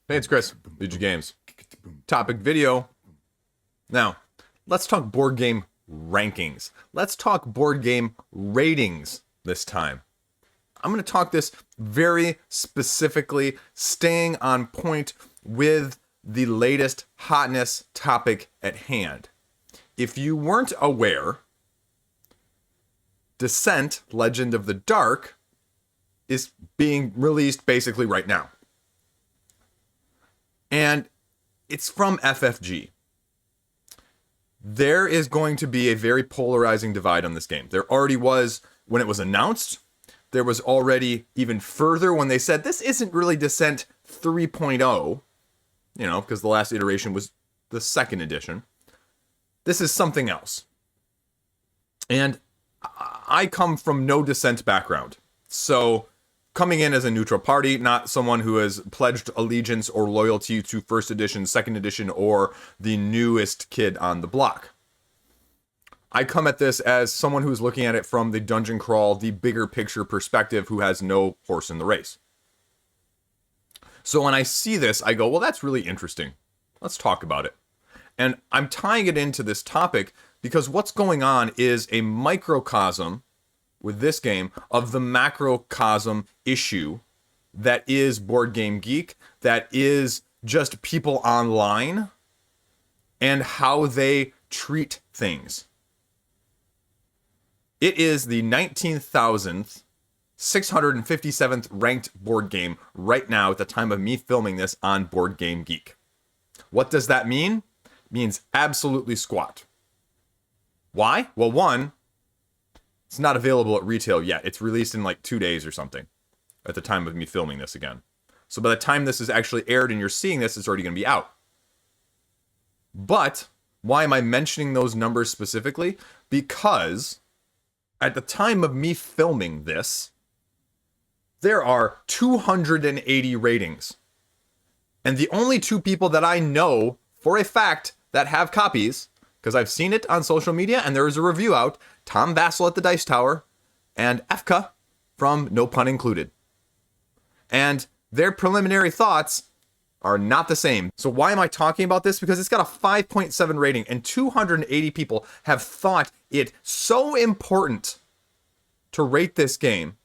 Hey, it's Chris, Liege Games. Topic video. Now, let's talk board game rankings. Let's talk board game ratings this time. I'm going to talk this very specifically, staying on point with the latest hotness topic at hand. If you weren't aware, Descent, Legend of the Dark, is being released basically right now. And it's from FFG. There is going to be a very polarizing divide on this game. There already was when it was announced. There was already even further when they said this isn't really Descent 3.0, because the last iteration was the second edition. This is something else. And I come from no Descent background. So coming in as a neutral party, not someone who has pledged allegiance or loyalty to first edition, second edition, or the newest kid on the block. I come at this as someone who's looking at it from the dungeon crawl, the bigger picture perspective, who has no horse in the race. So when I see this, I go, well, that's really interesting. Let's talk about it. And I'm tying it into this topic because what's going on is a microcosm with this game of the macrocosm issue that is Board Game Geek, that is just people online and how they treat things. It is the 19,657th ranked board game right now at the time of me filming this on Board Game Geek. What does that mean? It means absolutely squat. Why? Well, one, it's not available at retail yet. It's released in like 2 days or something at the time of me filming this again. So by the time this is actually aired and you're seeing this, it's already going to be out. But why am I mentioning those numbers specifically? Because at the time of me filming this, there are 280 ratings. And the only two people that I know for a fact that have copies, because I've seen it on social media and there is a review out, Tom Vassell at the Dice Tower and Efka from No Pun Included. And their preliminary thoughts are not the same. So why am I talking about this? Because it's got a 5.7 rating and 280 people have thought it so important to rate this game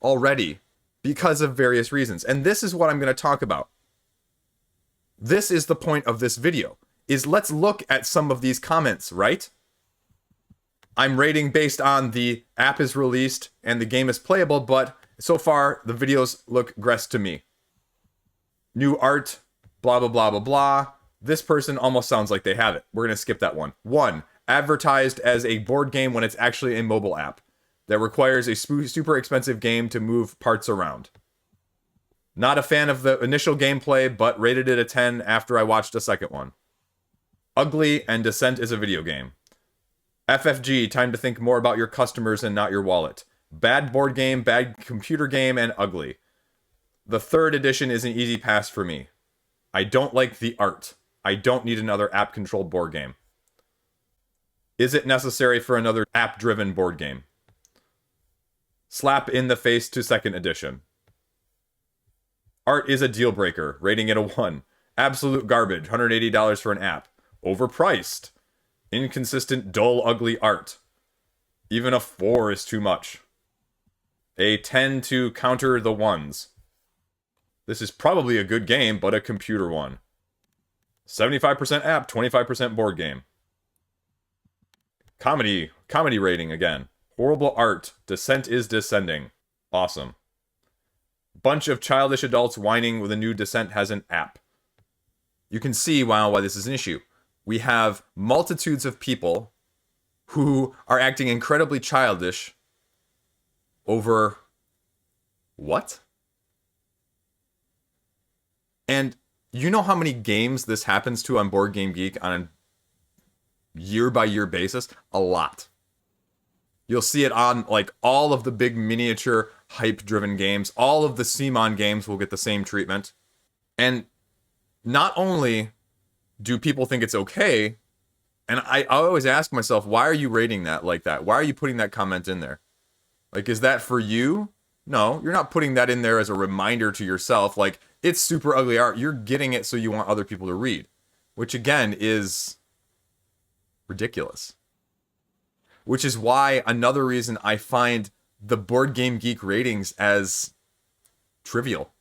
already because of various reasons. And this is what I'm going to talk about. This is the point of this video, is let's look at some of these comments, right? I'm rating based on the app is released and the game is playable, but so far the videos look gress to me. New art, blah, blah, blah, blah, blah. This person almost sounds like they have it. We're going to skip that one. One, advertised as a board game when it's actually a mobile app that requires a super expensive game to move parts around. Not a fan of the initial gameplay, but rated it a 10 after I watched a second one. Ugly and Descent is a video game. FFG, time to think more about your customers and not your wallet. Bad board game, bad computer game, and ugly. The third edition is an easy pass for me. I don't like the art. I don't need another app-controlled board game. Is it necessary for another app-driven board game? Slap in the face to second edition. Art is a deal breaker, rating it a 1. Absolute garbage, $180 for an app. Overpriced. Inconsistent, dull, ugly art. Even a 4 is too much. A 10 to counter the ones. This is probably a good game, but a computer one. 75% app, 25% board game. Comedy rating again. Horrible art. Descent is descending. Awesome. Bunch of childish adults whining with a new Descent has an app. You can see why this is an issue. We have multitudes of people who are acting incredibly childish over what? And you know how many games this happens to on Board Game Geek on a year-by-year basis? A lot. You'll see it on like all of the big miniature hype-driven games. All of the CMON games will get the same treatment. And not only do people think it's okay, and I always ask myself, why are you rating that like that? Why are you putting that comment in there? Like, is that for you? No, you're not putting that in there as a reminder to yourself, like, it's super ugly art. You're getting it so you want other people to read, which again is ridiculous. Which is why another reason I find the Board Game Geek ratings as trivial,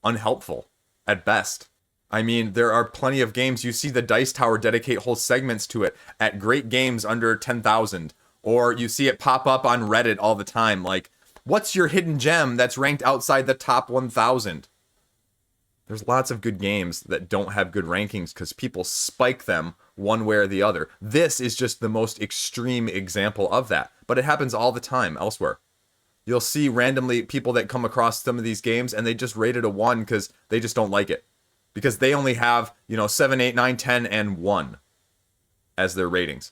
unhelpful at best. I mean, there are plenty of games. You see the Dice Tower dedicate whole segments to it at great games under 10,000. Or you see it pop up on Reddit all the time. Like, what's your hidden gem that's ranked outside the top 1,000? There's lots of good games that don't have good rankings because people spike them one way or the other. This is just the most extreme example of that. But it happens all the time elsewhere. You'll see randomly people that come across some of these games and they just rate it a 1 because they just don't like it. Because they only have, 7, 8, 9, 10, and 1 as their ratings.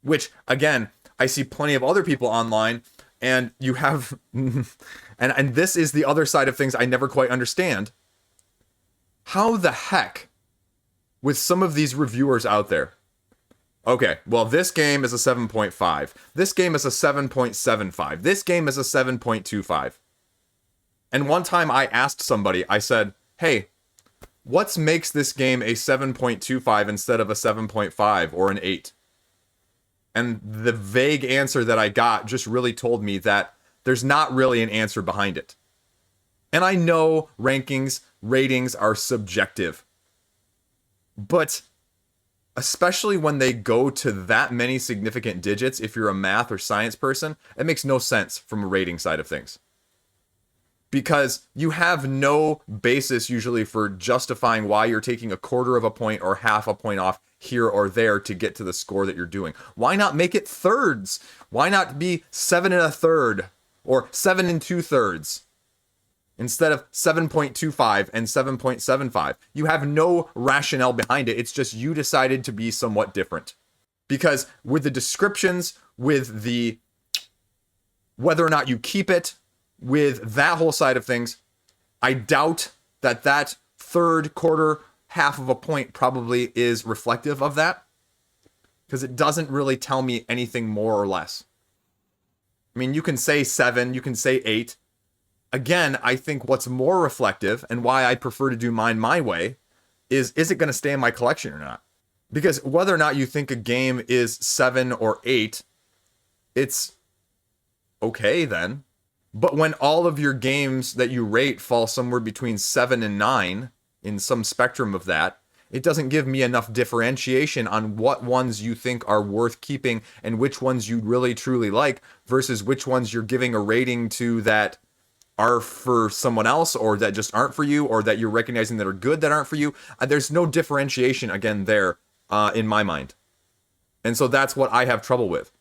Which, again, I see plenty of other people online, and you have... and this is the other side of things I never quite understand. How the heck, with some of these reviewers out there... Okay, well, this game is a 7.5. This game is a 7.75. This game is a 7.25. And one time I asked somebody, I said, hey... what makes this game a 7.25 instead of a 7.5 or an 8? And the vague answer that I got just really told me that there's not really an answer behind it. And I know rankings, ratings are subjective. But especially when they go to that many significant digits, if you're a math or science person, it makes no sense from a rating side of things. Because you have no basis usually for justifying why you're taking a quarter of a point or half a point off here or there to get to the score that you're doing. Why not make it thirds? Why not be 7 1/3 or 7 2/3 instead of 7.25 and 7.75? You have no rationale behind it. It's just you decided to be somewhat different. Because with the descriptions, with the whether or not you keep it, with that whole side of things, I doubt that third, quarter, half of a point probably is reflective of that. Because it doesn't really tell me anything more or less. I mean, you can say 7, you can say 8. Again, I think what's more reflective, and why I prefer to do mine my way, is it going to stay in my collection or not? Because whether or not you think a game is 7 or 8, it's okay then. But when all of your games that you rate fall somewhere between 7 and 9, in some spectrum of that, it doesn't give me enough differentiation on what ones you think are worth keeping and which ones you really truly like versus which ones you're giving a rating to that are for someone else or that just aren't for you or that you're recognizing that are good that aren't for you. There's no differentiation again there in my mind. And so that's what I have trouble with.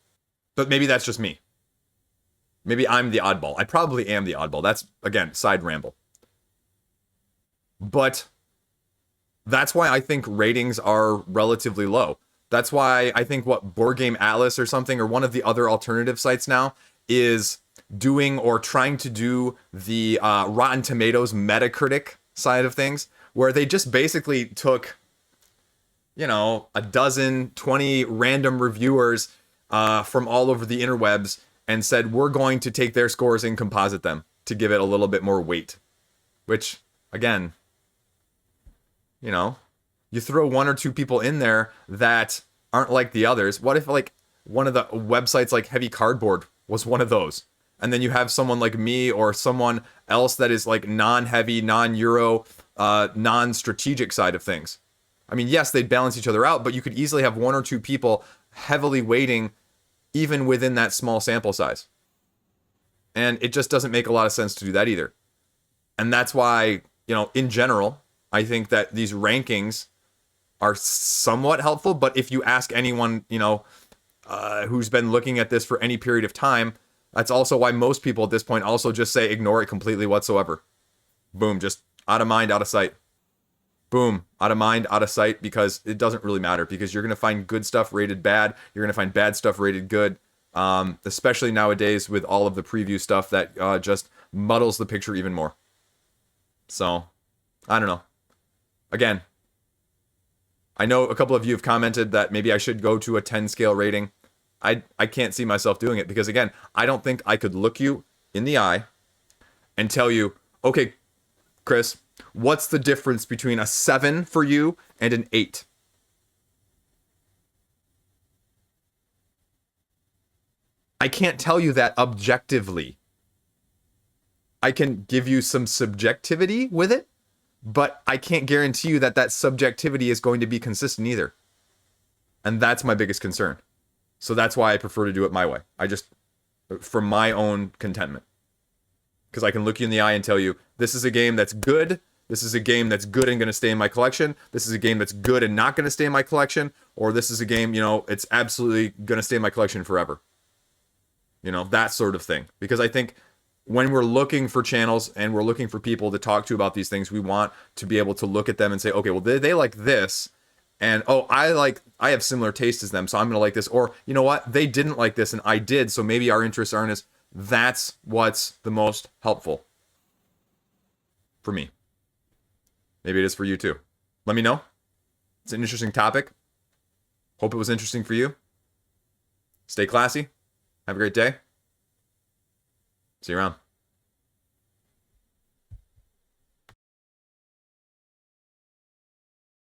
But maybe that's just me. Maybe I'm the oddball. I probably am the oddball. That's, again, side ramble. But that's why I think ratings are relatively low. That's why I think what Board Game Atlas or something, or one of the other alternative sites now, is doing or trying to do the Rotten Tomatoes Metacritic side of things, where they just basically took, a dozen, 20 random reviewers from all over the interwebs and said, we're going to take their scores and composite them to give it a little bit more weight. Which, again, you throw one or two people in there that aren't like the others. What if, like, one of the websites like Heavy Cardboard was one of those? And then you have someone like me or someone else that is like non-heavy, non-Euro, non-strategic side of things. I mean, yes, they'd balance each other out, but you could easily have one or two people heavily weighting even within that small sample size. And it just doesn't make a lot of sense to do that either. And that's why, in general, I think that these rankings are somewhat helpful. But if you ask anyone, who's been looking at this for any period of time, that's also why most people at this point also just say ignore it completely whatsoever. Boom, just out of mind, out of sight. Boom, out of mind, out of sight, because it doesn't really matter, because you're going to find good stuff rated bad. You're going to find bad stuff rated good, especially nowadays with all of the preview stuff that just muddles the picture even more. So, I don't know. Again, I know a couple of you have commented that maybe I should go to a 10 scale rating. I can't see myself doing it because, again, I don't think I could look you in the eye and tell you, okay, Chris, What's the difference between a 7 for you and an 8? I can't tell you that objectively. I can give you some subjectivity with it, but I can't guarantee you that that subjectivity is going to be consistent either. And that's my biggest concern. So that's why I prefer to do it my way. I just, for my own contentment. Because I can look you in the eye and tell you, this is a game that's good. This is a game that's good and going to stay in my collection. This is a game that's good and not going to stay in my collection. Or this is a game, it's absolutely going to stay in my collection forever. That sort of thing. Because I think when we're looking for channels and we're looking for people to talk to about these things, we want to be able to look at them and say, okay, well, they like this. And, I have similar tastes as them, so I'm going to like this. Or, you know what? They didn't like this and I did, so maybe our interests aren't as... That's what's the most helpful for me. Maybe it is for you too. Let me know. It's an interesting topic. Hope it was interesting for you. Stay classy. Have a great day. See you around.